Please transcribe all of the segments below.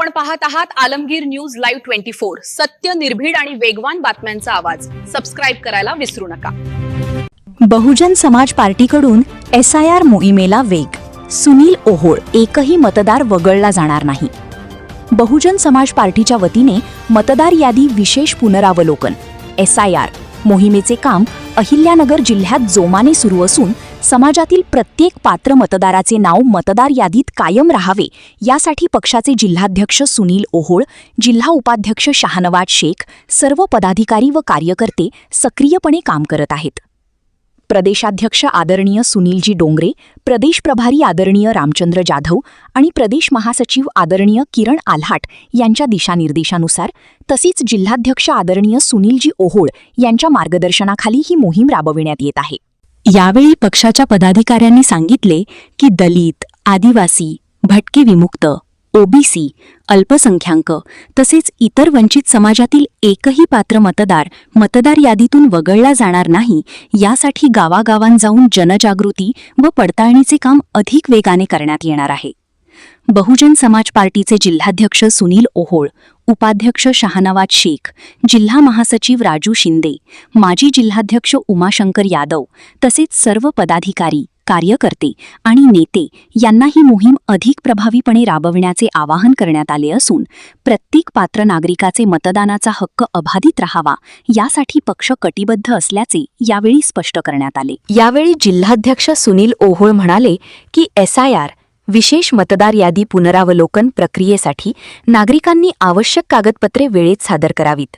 आपण पाहत आहात आलमगीर न्यूज लाईव्ह 24। सत्य, निर्भीड आणि वेगवान बातम्यांचा आवाज। सबस्क्राइब करायला विसरू नका। बहुजन समाज पार्टीकडून SIR मोहिमेला वेग। सुनील ओहोळ, एकही मतदार वगळला जाणार नाही। बहुजन समाज पार्टीच्या वतीने मतदार यादी विशेष पुनरावलोकन SIR मोहिमेचे काम अहिल्यानगर जिल्ह्यात जोमाने सुरू असून समाजातील प्रत्येक पात्र मतदाराचे नाव मतदार यादीत कायम राहावे यासाठी पक्षाचे जिल्हाध्यक्ष सुनील ओहोळ, जिल्हा उपाध्यक्ष शाहनवाज शेख, सर्व पदाधिकारी व कार्यकर्ते सक्रियपणे काम करत आहेत। प्रदेशाध्यक्ष आदरणीय सुनीलजी डोंगरे, प्रदेश प्रभारी आदरणीय रामचंद्र जाधव आणि प्रदेश महासचिव आदरणीय किरण आल्हाट यांच्या दिशानिर्देशानुसार तसेच जिल्हाध्यक्ष आदरणीय सुनीलजी ओहोळ यांच्या मार्गदर्शनाखाली ही मोहीम राबविण्यात येत आहे। यावेळी पक्षाच्या पदाधिकाऱ्यांनी सांगितले की दलित, आदिवासी, भटके विमुक्त, OBC, अल्पसंख्याक तसेच इतर वंचित समाजातील एकही पात्र मतदार यादीतून वगळला जाणार नाही यासाठी गावागावांत जाऊन जनजागृती व पडताळणीचे काम अधिक वेगाने करण्यात येणार आहे। बहुजन समाज पार्टीचे जिल्हाध्यक्ष सुनील ओहोळ, उपाध्यक्ष शाहनवाज शेख, जिल्हा महासचिव राजू शिंदे, माजी जिल्हाध्यक्ष उमाशंकर यादव तसेच सर्व पदाधिकारी, कार्यकर्ते आणि नेते यांना ही मोहीम अधिक प्रभावीपणे राबविण्याचे आवाहन करण्यात आले असून प्रत्येक पात्र नागरिकाचे मतदानाचा हक्क अबाधित राहावा यासाठी पक्ष कटिबद्ध असल्याचे यावेळी स्पष्ट करण्यात आले। यावेळी जिल्हाध्यक्ष सुनील ओहोळ म्हणाले की SIR विशेष मतदार यादी पुनरावलोकन प्रक्रियेसाठी नागरिकांनी आवश्यक कागदपत्रे वेळेत सादर करावीत।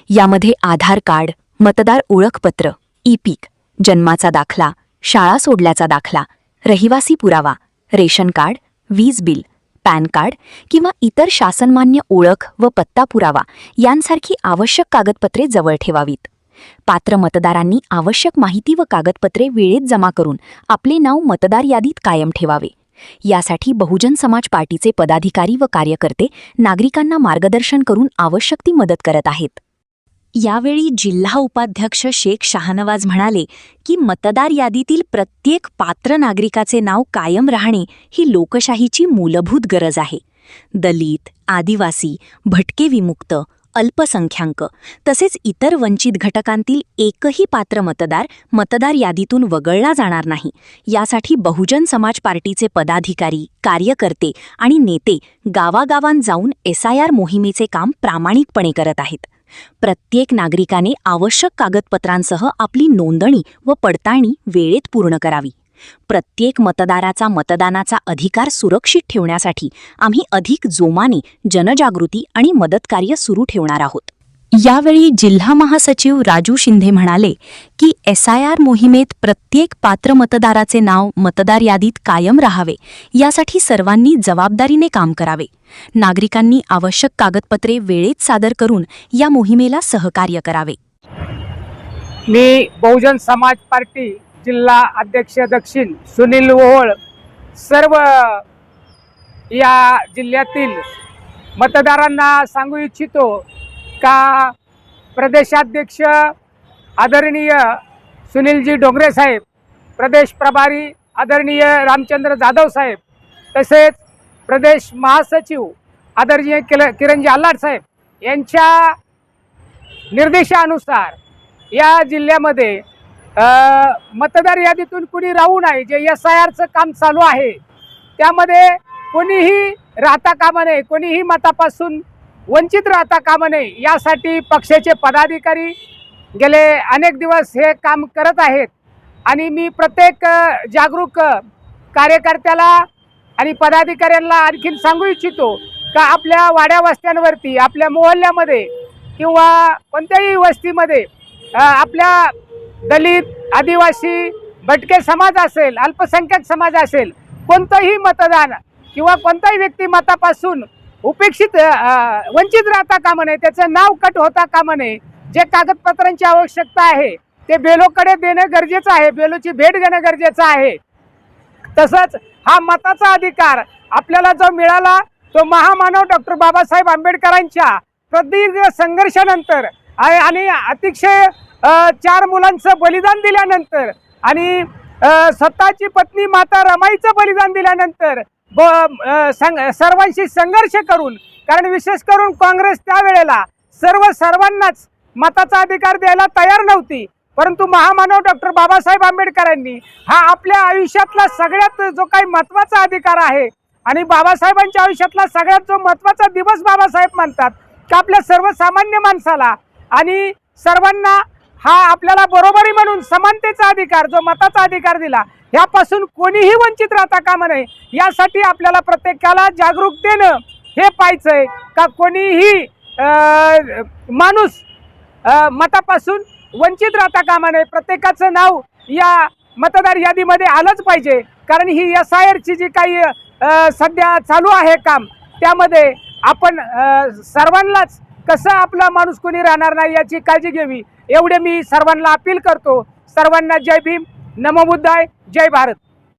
यामध्ये आधार कार्ड, मतदार ओळखपत्र, EPIC, जन्माचा दाखला, शाळा सोडल्याचा दाखला, रहिवासी पुरावा, रेशन कार्ड, वीज बिल, पॅन कार्ड किंवा इतर शासनमान्य ओळख व पत्ता पुरावा यांसारखी आवश्यक कागदपत्रे जवळ ठेवावीत। पात्र मतदारांनी आवश्यक माहिती व कागदपत्रे वेळेत जमा करून आपले नाव मतदार यादीत कायम ठेवावे। यासाठी बहुजन समाज पार्टीचे पदाधिकारी व कार्यकर्ते नागरिकांना मार्गदर्शन करून आवश्यक ती मदत करत आहेत। यावेळी जिल्हा उपाध्यक्ष शेख शाहनवाज म्हणाले की मतदार यादीतील प्रत्येक पात्र नागरिकाचे नाव कायम राहणे ही लोकशाहीची मूलभूत गरज आहे। दलित, आदिवासी, भटके विमुक्त, अल्पसंख्याक तसेच इतर वंचित घटकांतील एकही पात्र मतदार यादीतून वगळला जाणार नाही यासाठी बहुजन समाज पार्टीचे पदाधिकारी, कार्यकर्ते आणि नेते गावागावांत जाऊन SIR मोहिमेचे काम प्रामाणिकपणे करत आहेत। प्रत्येक नागरिकाने आवश्यक कागदपत्रांसह आपली नोंदणी व पडताळणी वेळेत पूर्ण करावी। प्रत्येक मतदाराचा मतदानाचा अधिकार सुरक्षित ठेवण्यासाठी आम्ही अधिक जोमाने जनजागृती आणि मदतकार्य सुरू ठेवणार आहोत। यावेळी जिल्हा महासचिव राजू शिंदे म्हणाले की SIR मोहिमेत प्रत्येक पात्र मतदाराचे नाव मतदार यादीत कायम राहावे यासाठी सर्वांनी जबाबदारीने काम करावे। नागरिकांनी आवश्यक कागदपत्रे वेळेत सादर करून या मोहिमेला सहकार्य करावे। मी बहुजन समाज पार्टी जिल्हा अध्यक्ष दक्षिण सुनील ओहोळ सर्व या जिल्ह्यातील मतदारांना सांगू इच्छितो का प्रदेशाध्यक्ष आदरणीय सुनीलजी डोंगरे साहेब, प्रदेश प्रभारी आदरणीय रामचंद्र जाधव साहेब तसेच प्रदेश महासचिव आदरणीय किरणजी आल्हाट साहेब यांच्या निर्देशानुसार या जिल्ह्यामध्ये मतदार यादीतून कुणी राहू नये। जे SIRचं काम चालू आहे त्यामध्ये कोणीही राहता कामा नये, कोणीही मतापासून वंचित राहता कामा नये यासाठी पक्षाचे पदाधिकारी गेले अनेक दिवस हे काम करत आहेत आणि मी प्रत्येक जागरूक कार्यकर्त्याला आणि पदाधिकाऱ्यांना आणखीन सांगू इच्छितो का आपल्या वाड्या वस्त्यांवरती, आपल्या मोहल्ल्यामध्ये किंवा कोणत्याही वस्तीमध्ये आपल्या दलित, आदिवासी, भटके समाज असेल, अल्पसंख्याक समाज असेल, कोणतंही मतदान किंवा कोणताही व्यक्ती मतापासून उपेक्षित वंचित राहता कामा नये, त्याचं नाव कट होता कामा नये। जे कागदपत्रांची आवश्यकता आहे ते बेलोकडे देणं गरजेचं आहे, बेलोची भेट घेणं गरजेचं आहे। तसंच हा मताचा अधिकार आपल्याला जो मिळाला तो महामानव डॉक्टर बाबासाहेब आंबेडकरांच्या प्रदीर्घ संघर्षानंतर आणि अतिशय 4 मुलांचं बलिदान दिल्यानंतर आणि स्वतःची पत्नी माता रमाईचं बलिदान दिल्यानंतर सर्वांशी संघर्ष करून, कारण विशेष करून काँग्रेस त्यावेळेला सर्वांनाच मताचा अधिकार द्यायला तयार नव्हती, परंतु महामानव डॉक्टर बाबासाहेब आंबेडकरांनी हा आपल्या आयुष्यातला सगळ्यात जो काही महत्त्वाचा अधिकार आहे आणि बाबासाहेबांच्या आयुष्यातला सगळ्यात जो महत्त्वाचा दिवस बाबासाहेब म्हणतात की आपल्या सर्वसामान्य माणसाला आणि सर्वांना हा आपल्याला बरोबरी म्हणून समानतेचा अधिकार, जो मताचा अधिकार दिला, ह्यापासून कोणीही वंचित राहता कामा नये, यासाठी आपल्याला प्रत्येकाला जागरूकतेनं हे पाहायचंय का कोणीही माणूस मतापासून वंचित राहता कामा नये. प्रत्येकाचं नाव या मतदार यादीमध्ये आलंच पाहिजे, कारण ही SIRची जी काही सध्या चालू आहे काम, त्यामध्ये आपण सर्वांनाच कसं आपला माणूस कोणी राहणार नाही याची काळजी घ्यावी, एवढे मी सर्वांना अपील करतो. सर्वांना जय भीम, नमो बुद्धाय, जय भारत.